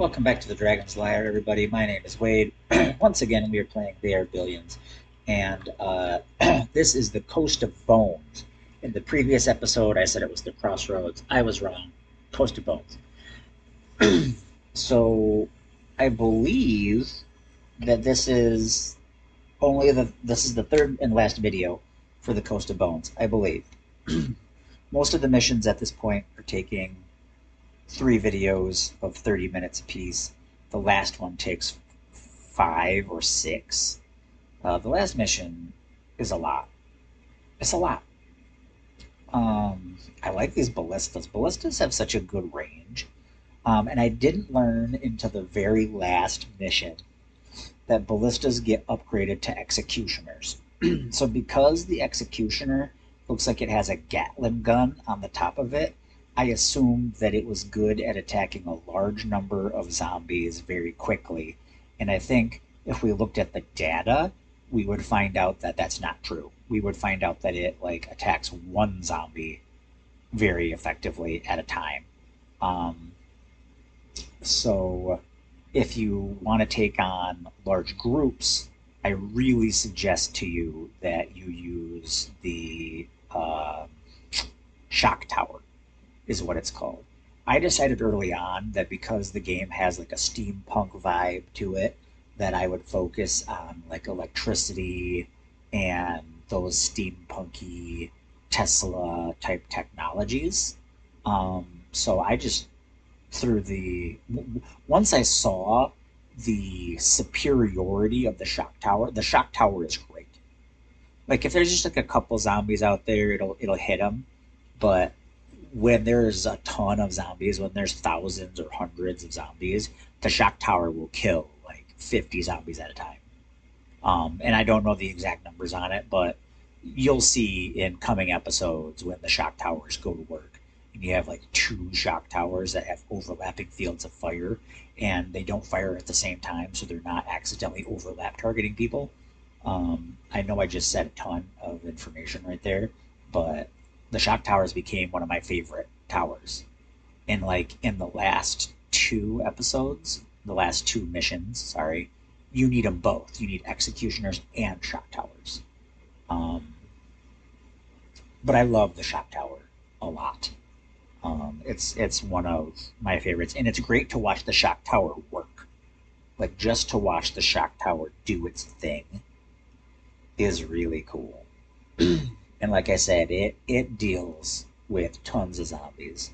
Welcome back to the Dragon's Lair, everybody. My name is Wade. Once again, we are playing They Are Billions, and this is the Coast of Bones. In the previous episode, I said it was the Crossroads. I was wrong. Coast of Bones. So, I believe that this is the third and last video for the Coast of Bones. I believe. Most of the missions at this point are taking 3 videos of 30 minutes apiece. The last one takes 5 or 6. The last mission is a lot. It's a lot. I like these ballistas. Ballistas have such a good range. And I didn't learn until the very last mission that ballistas get upgraded to executioners. So because the executioner looks like it has a Gatling gun on the top of it, I assumed that it was good at attacking a large number of zombies very quickly. And I think if we looked at the data, we would find out that that's not true. We would find out that it attacks one zombie very effectively at a time. Um, so if you want to take on large groups, I really suggest to you that you use the shock tower is what it's called. I decided early on that because the game has like a steampunk vibe to it, that I would focus on like electricity and those steampunky Tesla type technologies. So I just through the once I saw the superiority of the shock tower is great. Like if there's just like a couple zombies out there, it'll hit them. But when there's a ton of zombies, when there's thousands or hundreds of zombies, the shock tower will kill like 50 zombies at a time. And I don't know the exact numbers on it, but you'll see in coming episodes when the shock towers go to work. And you have like 2 shock towers that have overlapping fields of fire, and they don't fire at the same time, so they're not accidentally overlap targeting people. I know I just said a ton of information right there, but the shock towers became one of my favorite towers. And like in the last 2 episodes, the last 2 missions, sorry, you need them both. You need executioners and shock towers. Um, but I love the shock tower a lot. It's one of my favorites, and it's great to watch the shock tower work. Like just to watch the shock tower do its thing is really cool. And like I said, it deals with tons of zombies.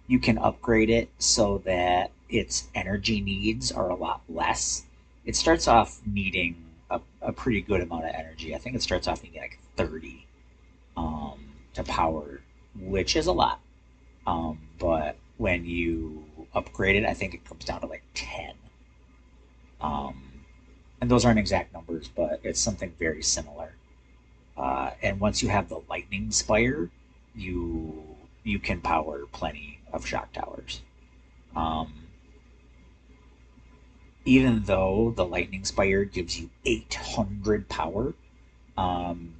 You can upgrade it so that its energy needs are a lot less. It starts off needing a pretty good amount of energy. I think it starts off needing like 30 to power, which is a lot. But when you upgrade it, I think it comes down to like 10. Um, and those aren't exact numbers, but it's something very similar. And once you have the lightning spire, you you can power plenty of shock towers. Um, Even though the lightning spire gives you 800 power, um,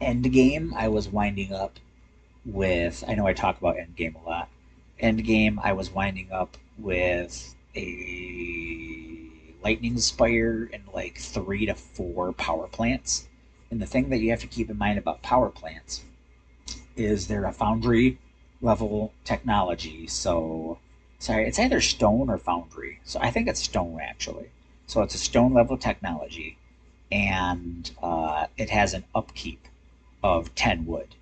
end game I was winding up with. I know I talk about end game a lot. End game I was winding up with a lightning spire and like 3 to 4 power plants. And the thing that you have to keep in mind about power plants is they're a foundry level technology. So, sorry, it's either stone or foundry. So I think it's stone actually. So it's a stone level technology, and it has an upkeep of 10 wood.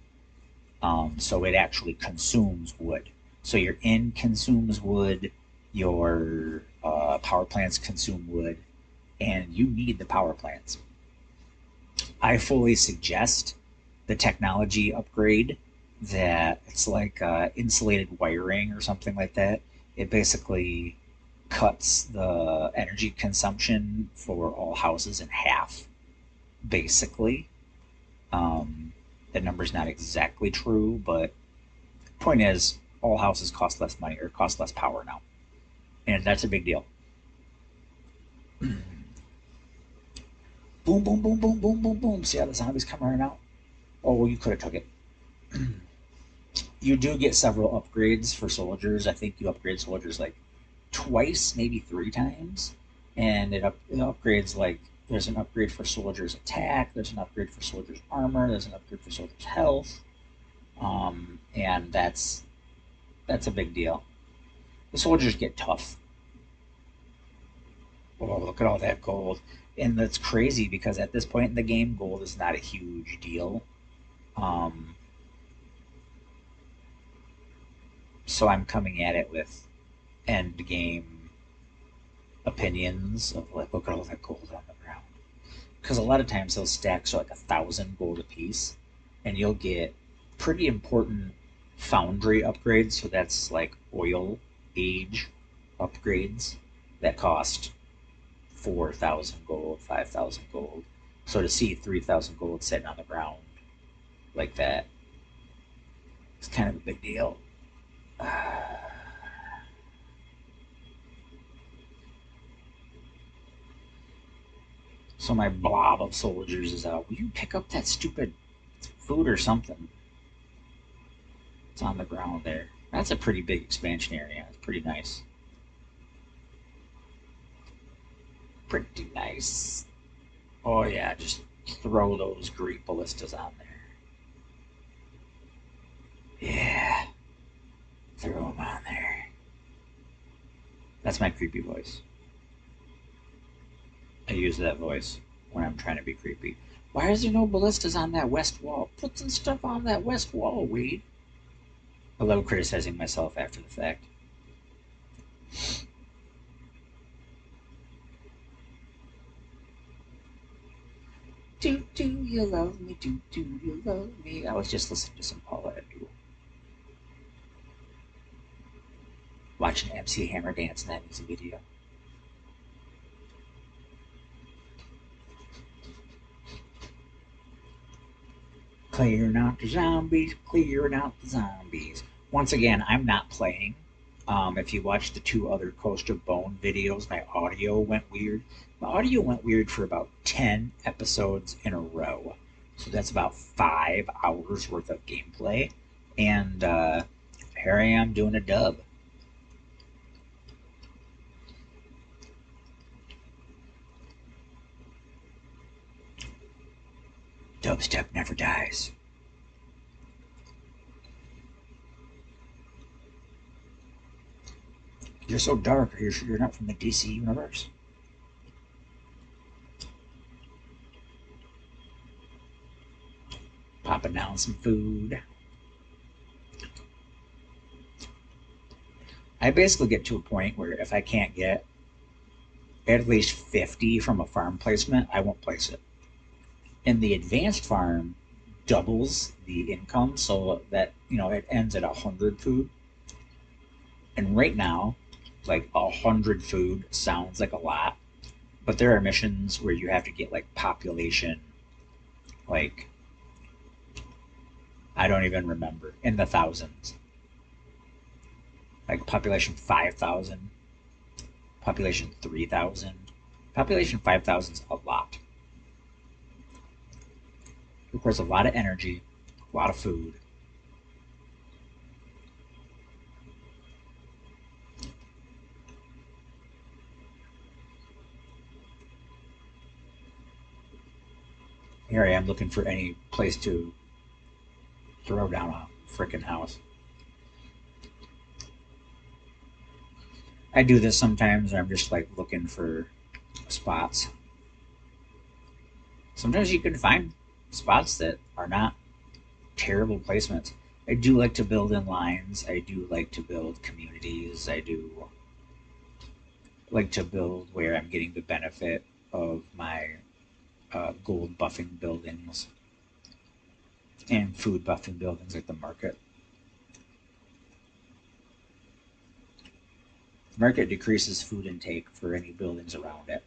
So it actually consumes wood. So your inn consumes wood, your power plants consume wood, and you need the power plants. I fully suggest the technology upgrade that it's like insulated wiring or something like that. It basically cuts the energy consumption for all houses in half, basically. The number's not exactly true, but point is, all houses cost less money or cost less power now, and that's a big deal. Boom, boom, boom, boom, boom, boom, boom. See how the zombies come running out? Oh, well, you could have took it. You do get several upgrades for soldiers. I think you upgrade soldiers like twice, maybe 3 times, and it upgrades like there's an upgrade for soldiers' attack, there's an upgrade for soldiers' armor, there's an upgrade for soldiers' health, and that's a big deal. The soldiers get tough. Oh, look at all that gold. And that's crazy because at this point in the game, gold is not a huge deal. Um, so I'm coming at it with end game opinions of like, look at all that gold on the ground. Because a lot of times those stacks are like 1,000 gold apiece, and you'll get pretty important foundry upgrades. So that's like oil age upgrades that cost 4,000 gold, 5,000 gold. So to see 3,000 gold sitting on the ground like that, it's kind of a big deal. So my blob of soldiers is out. Will you pick up that stupid food or something? It's on the ground there. That's a pretty big expansion area. It's pretty nice. Pretty nice. Oh yeah, just throw those great ballistas on there. Yeah, throw them on there. That's my creepy voice. I use that voice when I'm trying to be creepy. Why is there no ballistas on that west wall? Put some stuff on that west wall, Wade. I love criticizing myself after the fact. Do you love me? Do you love me? I was just listening to some Paula Abdul. Watching MC Hammer dance in that music video. Clearing out the zombies, clearing out the zombies. Once again, I'm not playing. If you watch the 2 other Coast of Bone videos, my audio went weird. My audio went weird for about 10 episodes in a row. So that's about 5 hours worth of gameplay. And here I am doing a dub. Dubstep never dies. You're so dark. Are you sure you're not from the DC universe? Popping down some food. I basically get to a point where if I can't get at least 50 from a farm placement, I won't place it. And the advanced farm doubles the income so that, it ends at 100 food. And right now, like 100 food sounds like a lot, but there are missions where you have to get like population, like, I don't even remember, in the thousands. Like population 5,000, population 3,000. Population 5,000 is a lot. It requires a lot of energy, a lot of food. Here I am looking for any place to throw down a freaking house. I do this sometimes where I'm just like looking for spots. Sometimes you can find spots that are not terrible placements. I do like to build in lines. I do like to build communities. I do like to build where I'm getting the benefit of my gold buffing buildings and food buffing buildings like the market. The market decreases food intake for any buildings around it.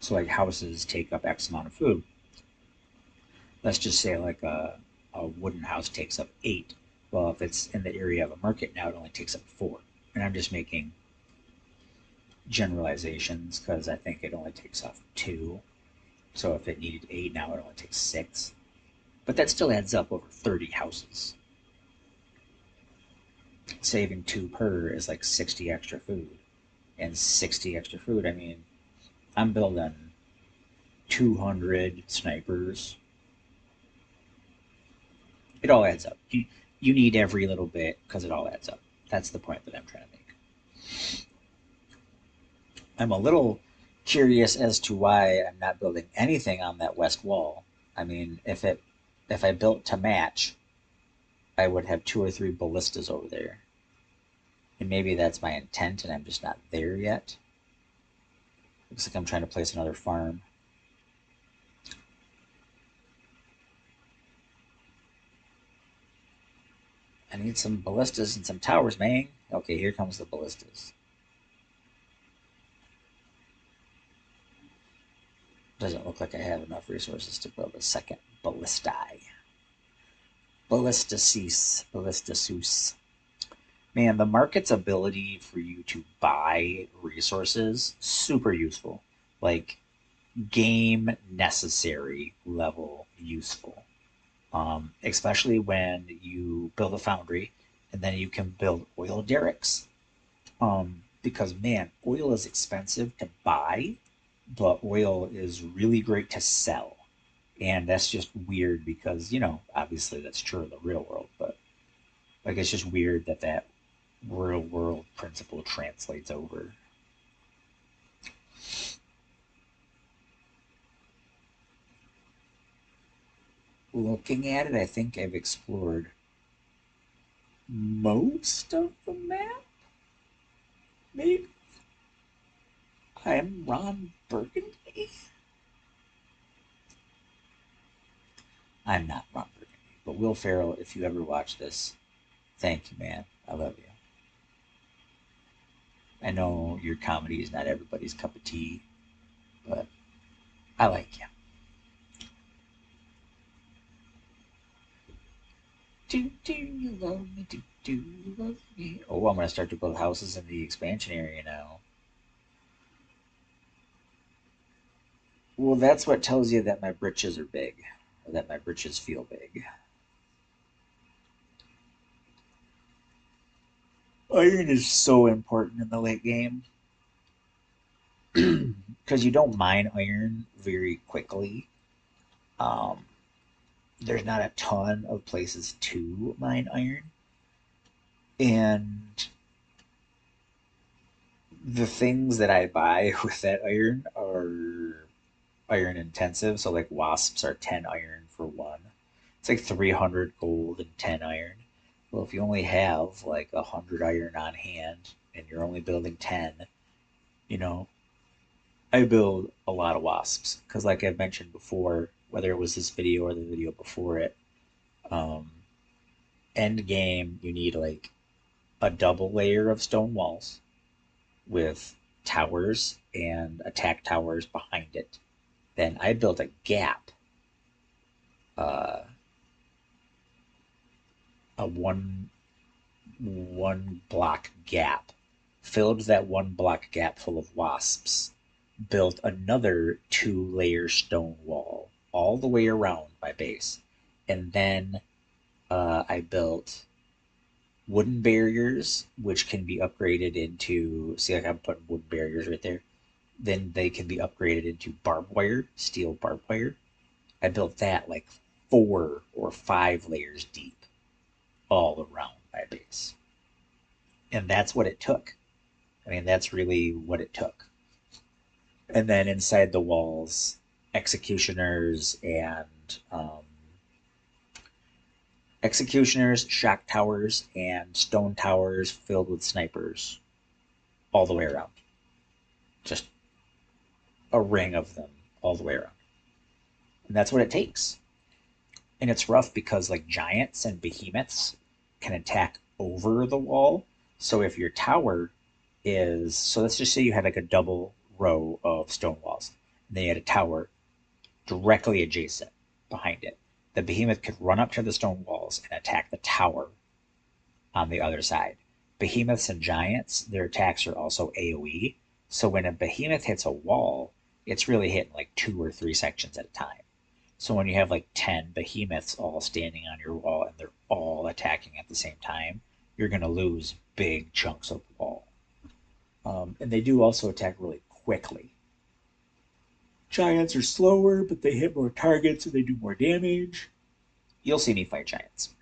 So like houses take up X amount of food. Let's just say like a wooden house takes up 8. Well, if it's in the area of a market now, it only takes up 4. And I'm just making generalizations because I think it only takes up 2. So if it needed 8, now it only takes 6. But that still adds up over 30 houses. saving 2 per is like 60 extra food. And 60 extra food, I mean, I'm building 200 snipers. It all adds up. You need every little bit because it all adds up. That's the point that I'm trying to make. I'm a little curious as to why I'm not building anything on that west wall. I mean, if I built to match, I would have 2 or 3 ballistas over there. And maybe that's my intent and I'm just not there yet. Looks like I'm trying to place another farm. I need some ballistas and some towers, man. Okay, here comes the ballistas. Doesn't look like I have enough resources to build a second ballistae. Ballistaceus. Man, the market's ability for you to buy resources, super useful. Like, game necessary level useful. Especially when you build a foundry and then you can build oil derricks. Because, man, oil is expensive to buy, but oil is really great to sell. And that's just weird because, obviously that's true in the real world, but like it's just weird that that real world principle translates over. Looking at it, I think I've explored most of the map. Maybe I'm Ron Burgundy. I'm not Ron Burgundy, but Will Ferrell, if you ever watch this, thank you, man. I love you. I know your comedy is not everybody's cup of tea, but I like you. Do you love me? Do you love me? Oh, I'm gonna start to build houses in the expansion area now. Well, that's what tells you that my britches are big, or that my britches feel big. Iron is so important in the late game because you don't mine iron very quickly. Um, there's not a ton of places to mine iron, and the things that I buy with that iron are iron intensive. So like wasps are 10 iron for one. It's like 300 gold and 10 iron. Well, if you only have like 100 iron on hand and you're only building 10, you know, I build a lot of wasps because, like I've mentioned before, whether it was this video or the video before it, um, end game you need like a double layer of stone walls with towers and attack towers behind it. Then I built a gap, uh, a one block gap, filled that one block gap full of wasps, built another 2 layer stone wall all the way around my base, and then I built wooden barriers, which can be upgraded into. See, like I'm putting wooden barriers right there. Then they can be upgraded into barbed wire, steel barbed wire. I built that like 4 or 5 layers deep all around my base. And that's what it took. I mean, that's really what it took. And then inside the walls, executioners executioners, shock towers, and stone towers filled with snipers all the way around. Just a ring of them all the way around. And that's what it takes. And it's rough because like giants and behemoths can attack over the wall. So if your tower is, so let's just say you had like a double row of stone walls, and then you had a tower directly adjacent behind it. The behemoth could run up to the stone walls and attack the tower on the other side. Behemoths and giants, their attacks are also AoE. So when a behemoth hits a wall, it's really hitting like 2 or 3 sections at a time. So when you have like 10 behemoths all standing on your wall and they're all attacking at the same time, you're going to lose big chunks of wall. And they do also attack really quickly. Giants are slower, but they hit more targets and they do more damage. You'll see me fight giants.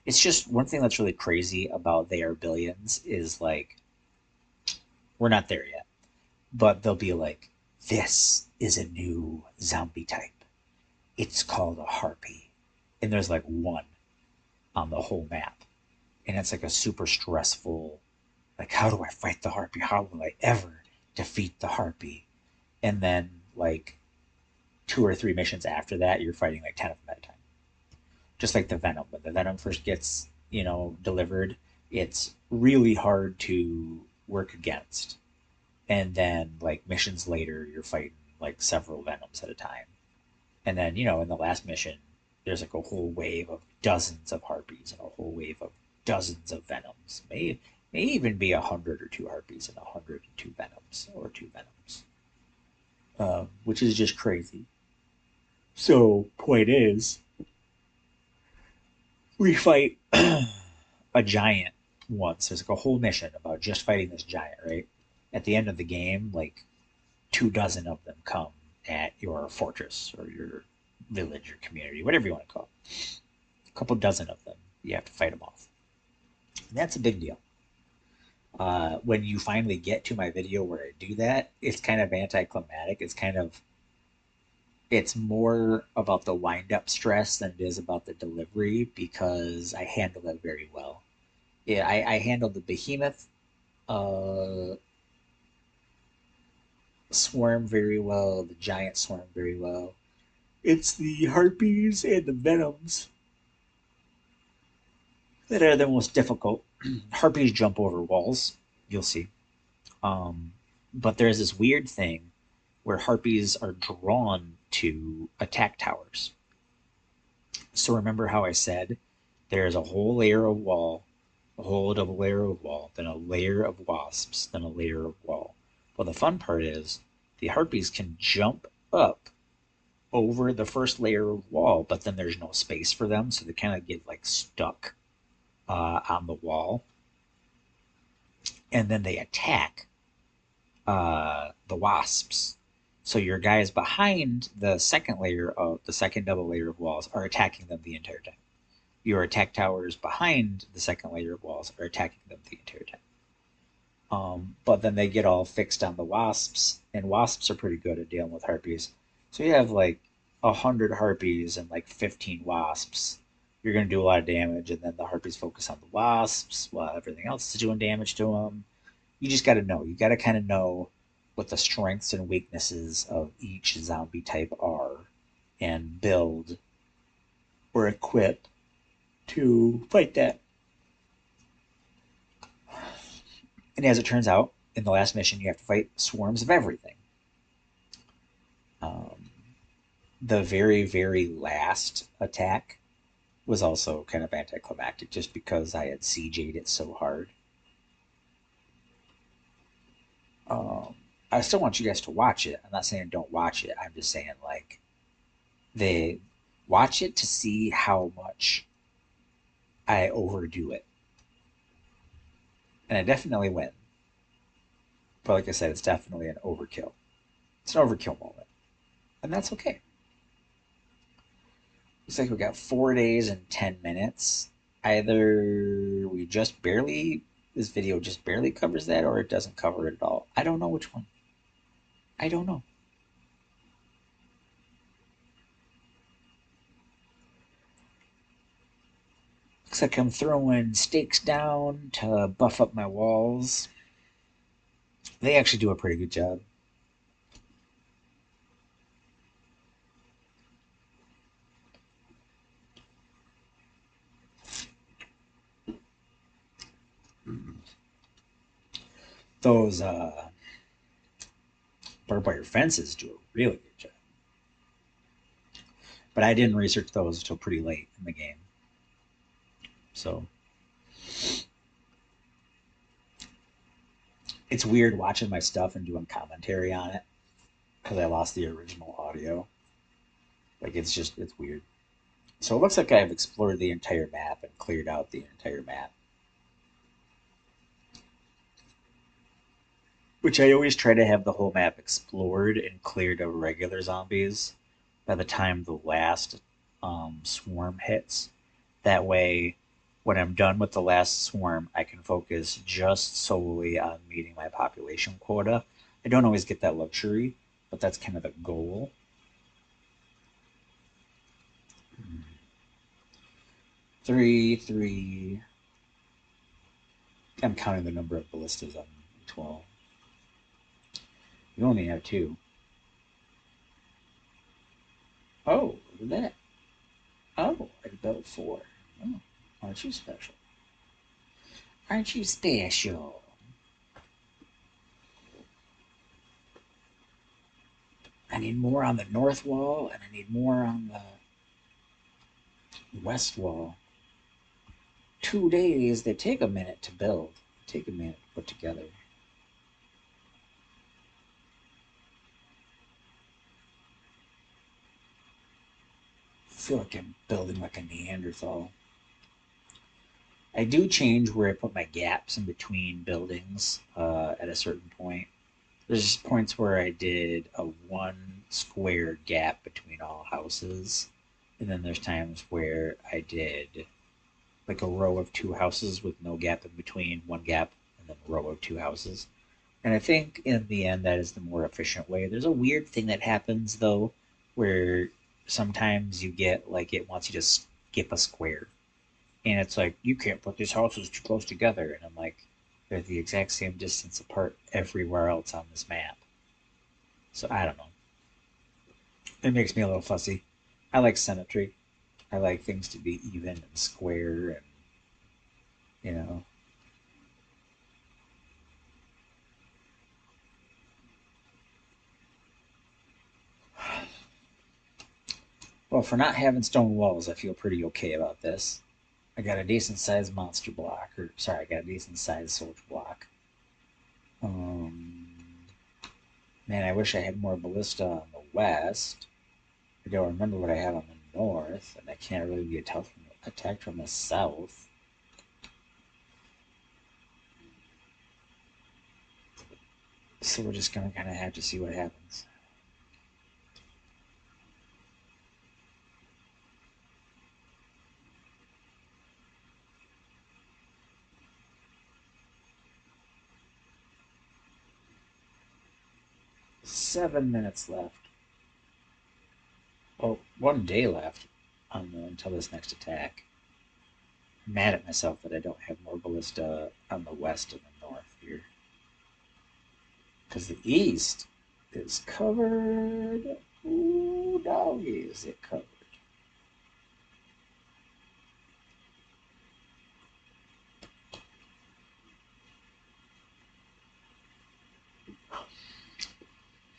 It's just one thing that's really crazy about They Are Billions is like, we're not there yet, but they'll be like, this is a new zombie type. It's called a harpy. And there's like one on the whole map. And it's like a super stressful, like, how do I fight the harpy? How will I ever defeat the harpy? And then, like, 2 or 3 missions after that, you're fighting like 10 of them at a time. Just like the Venom. When the Venom first gets, delivered, it's really hard to work against. And then, like, missions later, you're fighting like several Venoms at a time. And then, in the last mission, there's like a whole wave of dozens of harpies and a whole wave of dozens of venoms. May even be 100 or 2 harpies and 102 venoms or 2 venoms, which is just crazy. So, point is, we fight a giant once. There's like a whole mission about just fighting this giant, right? At the end of the game, like 2 dozen of them come at your fortress or your village or community, whatever you want to call it. A couple dozen of them. You have to fight them off. And that's a big deal. When you finally get to my video where I do that, it's kind of anticlimactic. It's more about the wind up stress than it is about the delivery because I handle it very well. Yeah, I handled the behemoth uh, swarm very well, the giant swarm very well. It's the harpies and the venoms that are the most difficult. Harpies jump over walls, you'll see. Um, but there's this weird thing where harpies are drawn to attack towers. So remember how I said there's a whole layer of wall, a whole double layer of wall, then a layer of wasps, then a layer of wall. Well, the fun part is the harpies can jump up over the first layer of wall, but then there's no space for them, so they kind of get like stuck on the wall, and then they attack the wasps. So your guys behind the second double layer of walls are attacking them the entire time. Your attack towers behind the second layer of walls are attacking them the entire time. But then they get all fixed on the wasps, and wasps are pretty good at dealing with harpies. So you have like 100 harpies and like 15 wasps. You're going to do a lot of damage, and then the harpies focus on the wasps while everything else is doing damage to them. You just got to know. You got to kind of know what the strengths and weaknesses of each zombie type are and build or equip to fight that. And as it turns out, in the last mission, you have to fight swarms of everything. Um, the very, very last attack was also kind of anticlimactic just because I had CJ'd it so hard. I still want you guys to watch it. I'm not saying don't watch it. I'm just saying, like, they watch it to see how much I overdo it. And I definitely win. But like I said, it's definitely an overkill. It's an overkill moment. And that's okay. Looks like we got 4 days and 10 minutes. Either this video just barely covers that, or it doesn't cover it at all. I don't know which one. I don't know. Looks like I'm throwing stakes down to buff up my walls. They actually do a pretty good job. Those barbed wire fences do a really good job. But I didn't research those until pretty late in the game. So it's weird watching my stuff and doing commentary on it because I lost the original audio. Like, it's weird. So it looks like I've explored the entire map and cleared out the entire map. which I always try to have the whole map explored and cleared of regular zombies by the time the last swarm hits. That way, when I'm done with the last swarm, I can focus just solely on meeting my population quota. I don't always get that luxury, but that's kind of the goal. 3, 3. I'm counting the number of ballistas on 12. You only have two. Oh, look at that. Oh, I built four. Oh, aren't you special? Aren't you special? I need more on the north wall, and I need more on the west wall. 2 days, they take a minute to build. Take a minute to put together. I feel like I'm building like a Neanderthal. I do change where I put my gaps in between buildings at a certain point. There's points where I did a 1 square gap between all houses, and then there's times where I did like a row of two houses with no gap in between, one gap, and then a row of two houses. And I think in the end that is the more efficient way. There's a weird thing that happens though, where sometimes you get like it wants you to skip a square, and it's like you can't put these houses too close together, and I'm like, they're the exact same distance apart everywhere else on this map. So I don't know. It makes me a little fussy. I like symmetry. I like things to be even and square, and you know. Well, for not having stone walls, I feel pretty okay about this. I got a decent sized monster block, or sorry, I got a decent sized soldier block. Um, Man, I wish I had more ballista on the west. I don't remember what I have on the north, and I can't really be attacked from the south. So we're just gonna kind of have to see what happens. $7 minutes left. Oh, 1 day left until this next attack. I'm mad at myself that I don't have more ballista on the west and the north here. Because the east is covered. Ooh, doggy, is it covered?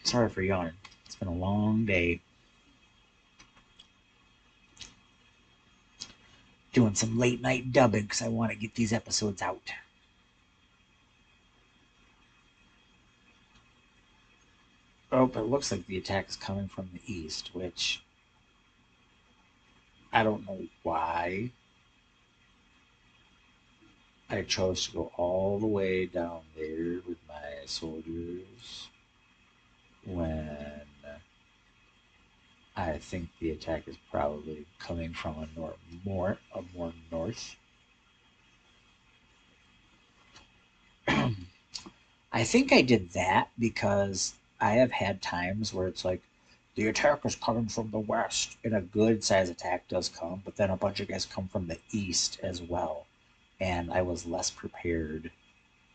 Sorry for yawning. It's been a long day. Doing some late night dubbing because I want to get these episodes out. Oh, but it looks like the attack is coming from the east, which I don't know why I chose to go all the way down there with my soldiers when I think the attack is probably coming from more north. I think I did that because I have had times where it's like the attack is coming from the west, and a good size attack does come, but then a bunch of guys come from the east as well, and I was less prepared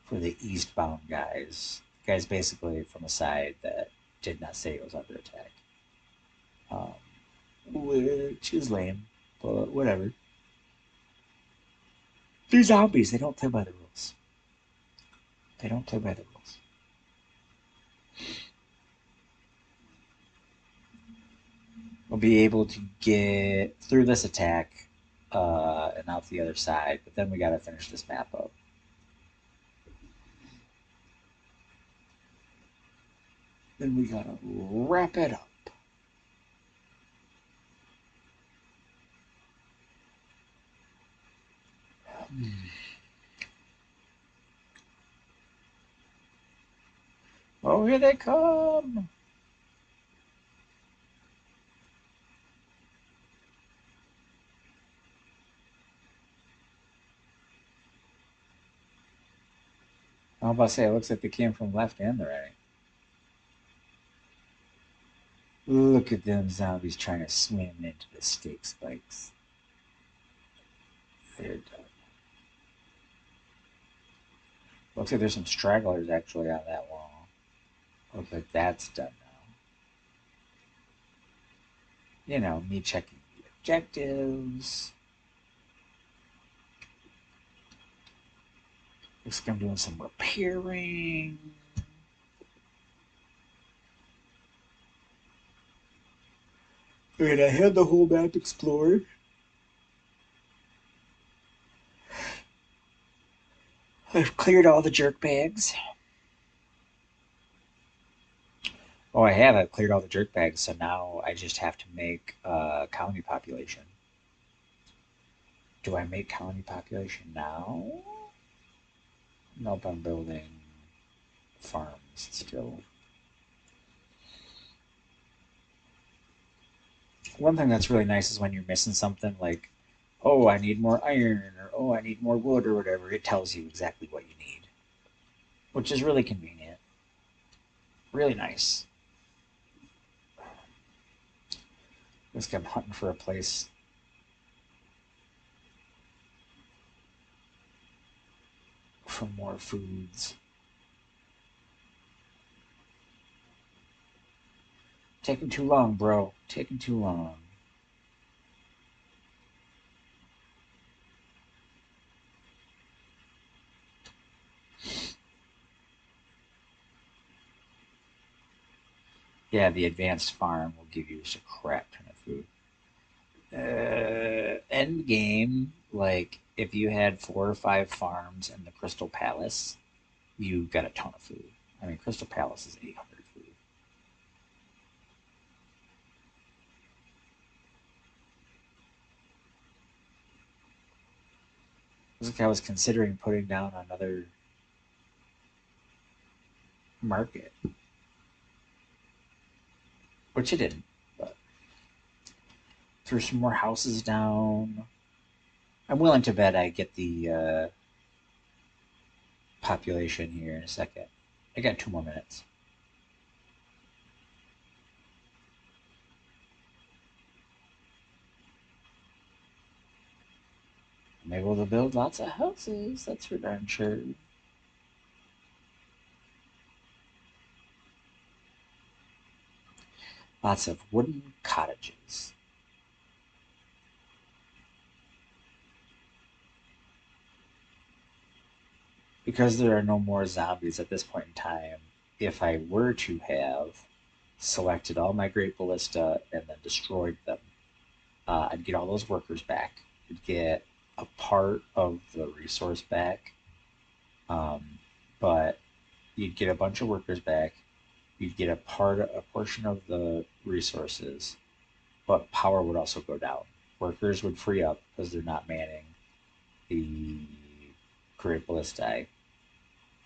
for the eastbound guys basically from a side that did not say it was under attack, um, which is lame, but whatever. These zombies, they don't play by the rules. They don't play by the rules. We'll be able to get through this attack and out the other side, but then we got to finish this map up. Then we got to wrap it up. Oh, here they come! I'm about to say, it looks like they came from left and the right. Look at them zombies trying to swim into the steak spikes. They're done. Looks like there's some stragglers actually on that wall. Looks like that's done now. You know, me checking the objectives. Looks like I'm doing some repairing. And I had the whole map explored. I've cleared all the jerk bags. Oh, I have. I've cleared all the jerk bags, so now I just have to make a colony population. Do I make colony population now? Nope, I'm building farms still. One thing that's really nice is when you're missing something like, oh, I need more iron, or oh, I need more wood, or whatever, it tells you exactly what you need, which is really convenient. Really nice. Just I'm hunting for a place for more foods. Taking too long, bro. Taking too long. Yeah, the advanced farm will give you just a crap ton of food. End game, like if you had 4 or 5 farms in the Crystal Palace, you got a ton of food. I mean, Crystal Palace is 800 food. It was like I was considering putting down another market, which it didn't. But threw some more houses down. I'm willing to bet I get the population here in a second. I got 2 more minutes. I'm able to build lots of houses, that's for darn sure. Lots of wooden cottages. Because there are no more zombies at this point in time, if I were to have selected all my Great Ballista and then destroyed them, I'd get all those workers back. I'd get a part of the resource back, um, but you'd get a bunch of workers back. You'd get a portion of the resources, but power would also go down. Workers would free up because they're not manning the Great Ballistae,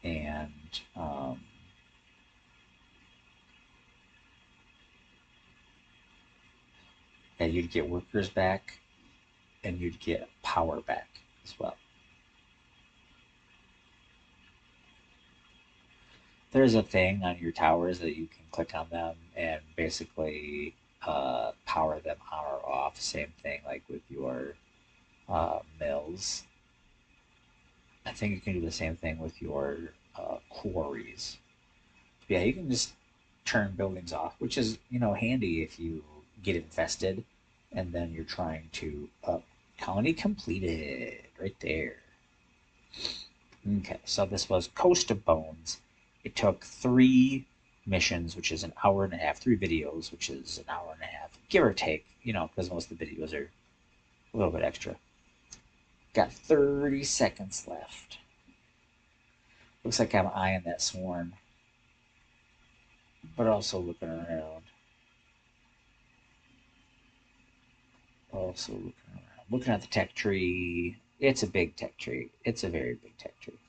and and you'd get workers back, and you'd get power back as well. There's a thing on your towers that you can click on them and basically power them on or off. Same thing like with your mills. I think you can do the same thing with your quarries. Yeah, you can just turn buildings off, which is handy if you get infested, and then you're trying to colony completed right there. Okay, so this was Coast of Bones. It took 3 missions, which is an hour and a half, 3 videos, which is an hour and a half, give or take, because most of the videos are a little bit extra. Got 30 seconds left. Looks like I'm eyeing that swarm, but also looking around. Also looking around. Looking at the tech tree. It's a big tech tree. It's a very big tech tree.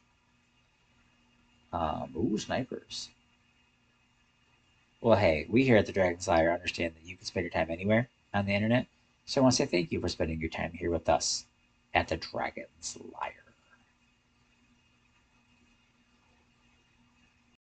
Ooh, snipers. Well, hey, we here at the Dragon's Lair understand that you can spend your time anywhere on the internet. So I want to say thank you for spending your time here with us at the Dragon's Lair.